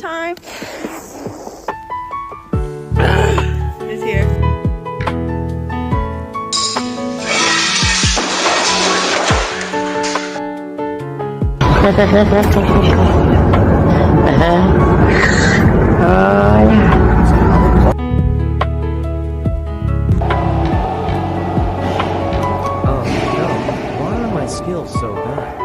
time. It's here. Oh no, why are my skills so bad?